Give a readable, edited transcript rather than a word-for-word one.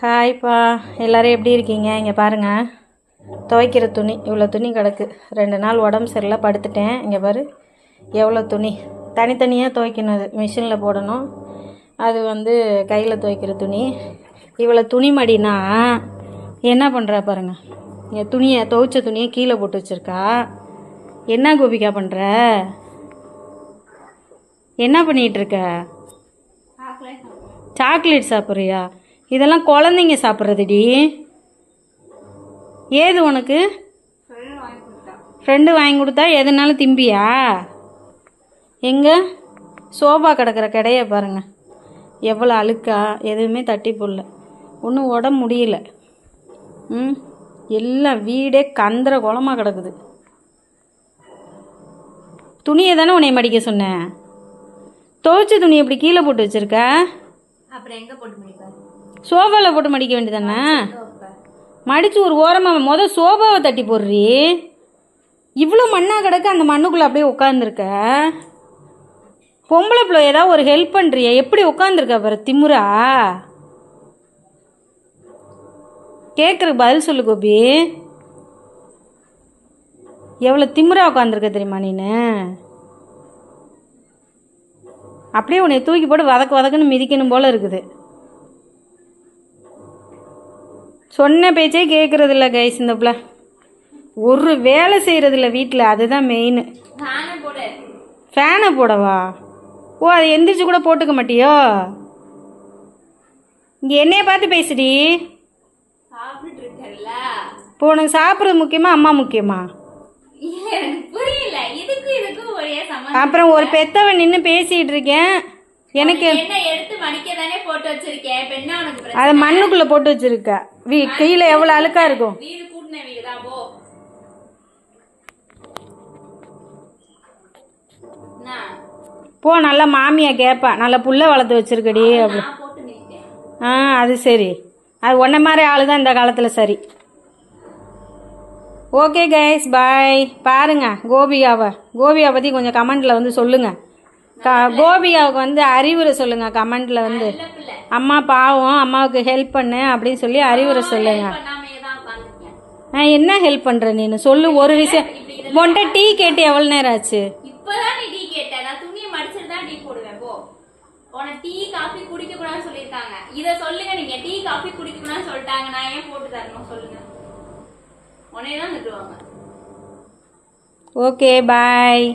ஹாய்ப்பா, எல்லோரும் எப்படி இருக்கீங்க? இங்கே பாருங்கள், துவைக்கிற துணி இவ்வளோ துணி கிடக்கு. 2 நாள் உடம்பு சரியில்லை, படுத்துட்டேன். இங்கே பாரு எவ்வளோ துணி. தனித்தனியாக துவைக்கணும், அது மிஷினில் போடணும். அது கையில் துவைக்கிற துணி. இவ்வளோ துணி மடினா என்ன பண்ணுறா பாருங்கள். இங்கே துவைச்ச துணியை கீழே போட்டு வச்சுருக்கா. என்ன கோபிக்கா பண்ணுற? என்ன பண்ணிகிட்ருக்க? சாக்லேட் சாப்பிட்றியா? இதெல்லாம் குழந்தைங்க சாப்பிட்றதுடி. ஏது உனக்கு? ஃப்ரெண்டு வாங்கி கொடுத்தா எதுனாலும் திம்பியா? எங்கே சோபா கிடக்கிற கடையை பாருங்க, எவ்வளோ அழுக்கா, எதுவுமே தட்டி போடல, ஒன்றும் உடம்பு முடியல. எல்லாம் வீடே கந்தர குளமாக கிடக்குது. துணியை தானே உன்னை மடிக்க சொன்னேன். துவைச்ச துணி எப்படி கீழே போட்டு வச்சிருக்க? அப்புறம் எங்கே போட்டு மடிப்பேன்? சோஃபாவில் போட்டு மடிக்க வேண்டியதானே? மடித்து ஒரு ஓரமாக சோஃபாவை தட்டி போடுறீ. இவ்வளோ மண்ணாக கிடக்க, அந்த மண்ணுக்குள்ளே அப்படியே உட்காந்துருக்க. பொம்பளை பிள்ளை ஏதாவது ஒரு ஹெல்ப் பண்ணுறியா? எப்படி உட்காந்துருக்க பாரு, திமுறா. கேட்குறக்கு பதில் சொல்லு கோபி. எவ்வளோ திமுறா உட்காந்துருக்க தெரியுமா நீனு? அப்படியே உன்னை தூக்கி போட்டு வதக்குன்னு மிதிக்கணும் போல இருக்குது. சொன்ன பேச்சே கேட்குறதில்ல கைஸ் இந்த பிள்ளை. ஒரு வேலை செய்கிறதில்ல வீட்டில், அதுதான் மெயின். ஃபேனை போடவா? ஓ, அதை எந்திரிச்சு கூட போட்டுக்க மாட்டியோ? இங்கே என்னைய பார்த்து பேசுடி. இப்போ உனக்கு சாப்பிட்றது முக்கியமா, அம்மா முக்கியமா? அப்புறம் ஒரு பெத்தவன் நின்று பேசிட்டு இருக்கேன். எனக்கு அதை மண்ணுக்குள்ள போட்டு வச்சிருக்க. கீழே எவ்வளவு அழுக்கா இருக்கும். போ, நல்லா மாமியா கேப்பா, நல்லா புள்ள வளர்த்து வச்சிருக்கடி அப்படி. அது சரி, அது ஒன்ன மாதிரி ஆளுதான் இந்த காலத்துல. சரி, ஓகே கைஸ், பாய். பாருங்க கோபிகாவை பற்றி கொஞ்சம் கமெண்டில் சொல்லுங்கள். கோபிகாவுக்கு அறிவுரை சொல்லுங்கள் கமெண்டில். அம்மா பாவம், அம்மாவுக்கு ஹெல்ப் பண்ணு அப்படின்னு சொல்லி அறிவுரை சொல்லுங்கள். நான் என்ன ஹெல்ப் பண்ணுறேன் நீனு சொல்லு ஒரு விஷயம். உன்ட்ட டீ கேட்டு எவ்வளோ நேரம் ஆச்சு? டீ காஃபி குடிக்க கூடாதுன்னு சொல்லிருக்காங்க. இத சொல்லுங்க, நீங்க டீ காஃபி குடிக்க கூடாதுன்னு சொல்லிட்டாங்க, நான் ஏன் போட்டு தரணும் சொல்லுங்க? உடனே தான் திட்டுவாங்க. ஓகே, பாய்.